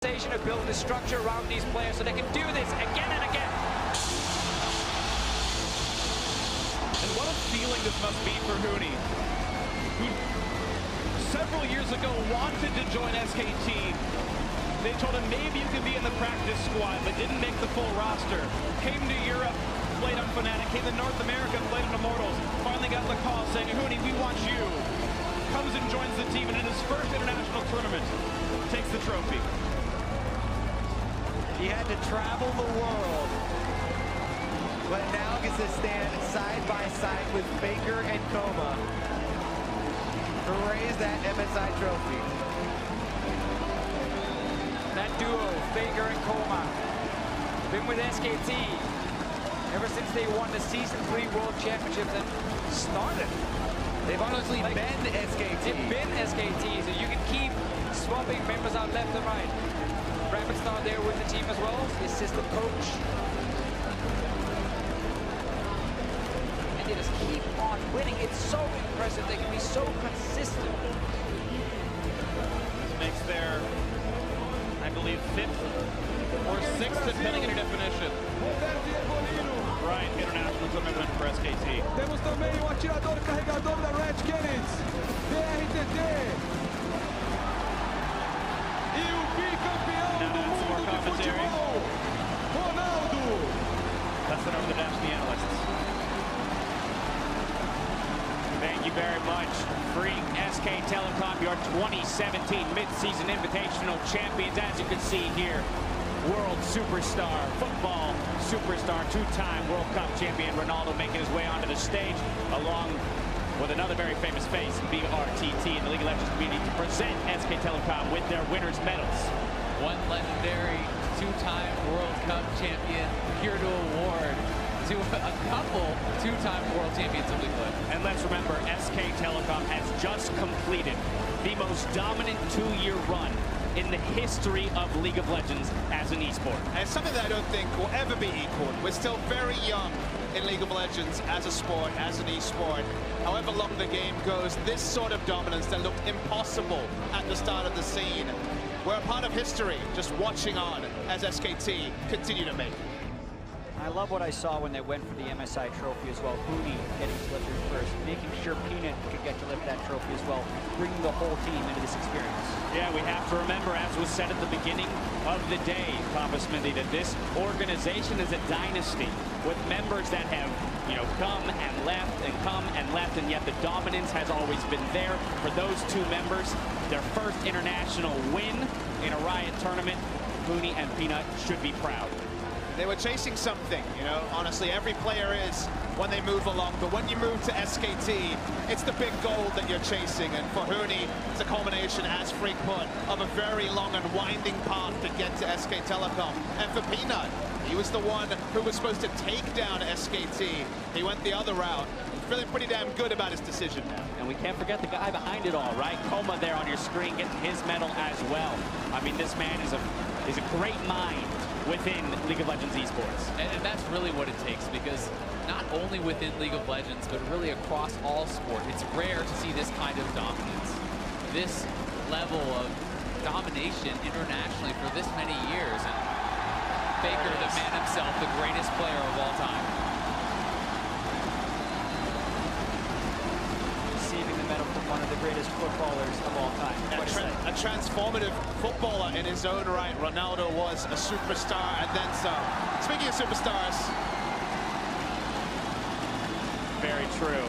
Of building the structure around these players so they can do this again and again. And what a feeling this must be for Huni, who several years ago wanted to join SKT. They told him maybe you could be in the practice squad, but didn't make the full roster. Came to Europe, played on Fnatic, came to North America, played on Immortals. Finally got the call saying, Huni, we want you. Comes and joins the team, and in his first international tournament, takes the trophy. He had to travel the world, but now gets to stand side by side with Faker and Coma to raise that MSI trophy. That duo, Faker and Coma, been with SKT ever since they won the Season 3 World Championships and started. They've honestly been SKT. They've been SKT, so you can keep swapping members out left and right. Rapid's not there with the team as well, his assistant coach. And they just keep on winning. It's so impressive. They can be so consistent. This makes their, I believe, 5th or 6th, depending on your definition. Right, international tournament win for SKT. Temos também o atirador carregador da Red Canids, DRTT. E o bicampeão do mundo de futebol, Ronaldo. That's it over the dash, the analysts. Thank you very much. Free SK Telecom, your 2017 mid-season invitational champions. As you can see here, world superstar, football superstar, two-time World Cup champion Ronaldo making his way onto the stage, along with another very famous face, BRTT, in the League of Legends community, to present SK Telecom with their winners' medals. One legendary two-time World Cup champion here to award to a couple two-time world champions of League of Legends. And let's remember, SK Telecom has just completed the most dominant two-year run in the history of League of Legends as an esport. And it's something that I don't think will ever be equaled. We're still very young in League of Legends as a sport, as an esport. However long the game goes, this sort of dominance that looked impossible at the start of the scene, we're a part of history, just watching on as SKT continue to make. I love what I saw when they went for the MSI trophy as well. Huni getting delivered first, making sure Peanut could get to lift that trophy as well, bringing the whole team into this experience. Yeah, we have to remember, as was said at the beginning of the day, Papa Smithy, that this organization is a dynasty with members that have, come and left and come and left, and yet the dominance has always been there. For those two members, their first international win in a Riot tournament, Huni and Peanut should be proud. They were chasing something, honestly, every player is when they move along, but when you move to SKT, it's the big goal that you're chasing, and for Huni, it's a culmination, as Freak put, of a very long and winding path to get to SK Telecom. And for Peanut, he was the one who was supposed to take down SKT. He went the other route. Feeling pretty damn good about his decision now. And we can't forget the guy behind it all, right? Coma there on your screen getting his medal as well. I mean, this man is a great mind within League of Legends esports. And that's really what it takes, because not only within League of Legends, but really across all sport, it's rare to see this kind of dominance. This level of domination internationally for this many years. And Faker, the man himself, the greatest player of all time. Receiving the medal from one of the greatest footballers of all time. A transformative footballer in his own right. Ronaldo was a superstar and then some. Speaking of superstars. Very true.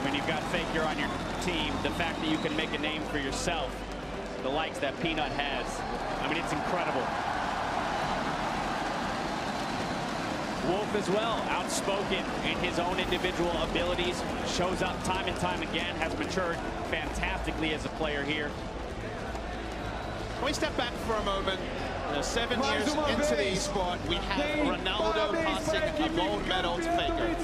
I mean, you've got Faker on your team. The fact that you can make a name for yourself, the likes that Peanut has, I mean, it's incredible. Wolf as well, outspoken in his own individual abilities, shows up time and time again, has matured fantastically as a player here. Can we step back for a moment? 7 years into the esport, we have Ronaldo passing a gold medal to Faker.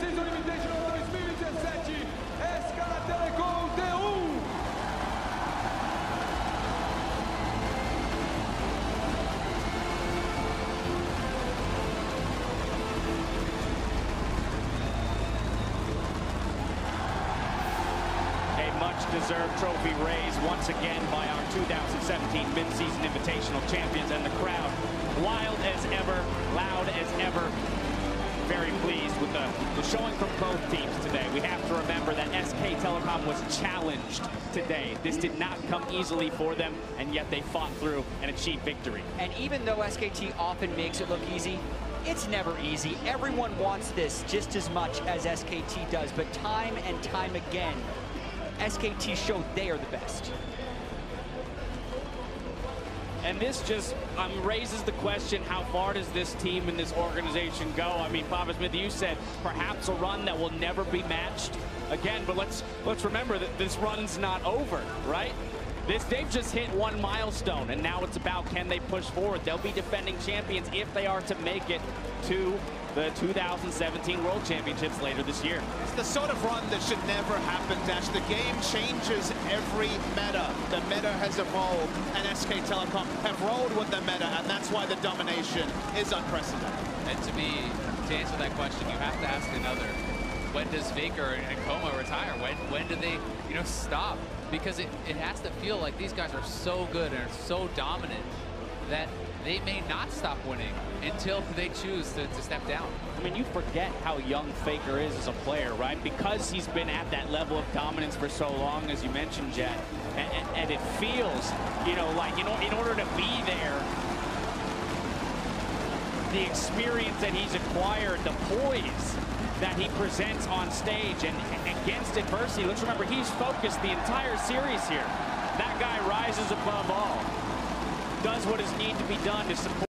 well-deserved trophy raised once again by our 2017 Mid-Season Invitational champions, and the crowd, wild as ever, loud as ever. Very pleased with the showing from both teams today. We have to remember that SK Telecom was challenged today. This did not come easily for them, and yet they fought through and achieved victory. And even though SKT often makes it look easy, it's never easy. Everyone wants this just as much as SKT does, but time and time again, SKT showed they are the best. And this just raises the question, how far does this team and this organization go? I mean, Papa Smith, you said perhaps a run that will never be matched again, but let's remember that this run's not over, right? They've just hit one milestone, and now it's about, can they push forward? They'll be defending champions if they are to make it to the 2017 World Championships later this year. It's the sort of run that should never happen, Dash. The game changes every meta. The meta has evolved, and SK Telecom have rolled with the meta, and that's why the domination is unprecedented. And to answer that question, you have to ask another. When does Faker and Coma retire? When do they, stop? Because it has to feel like these guys are so good and are so dominant that they may not stop winning until they choose to step down. I mean, you forget how young Faker is as a player, right? Because he's been at that level of dominance for so long, as you mentioned, Jet. And it feels, like, in order to be there, the experience that he's acquired, the poise that he presents on stage and against adversity. Let's remember, he's focused the entire series here. That guy rises above all, does what is needed to be done to support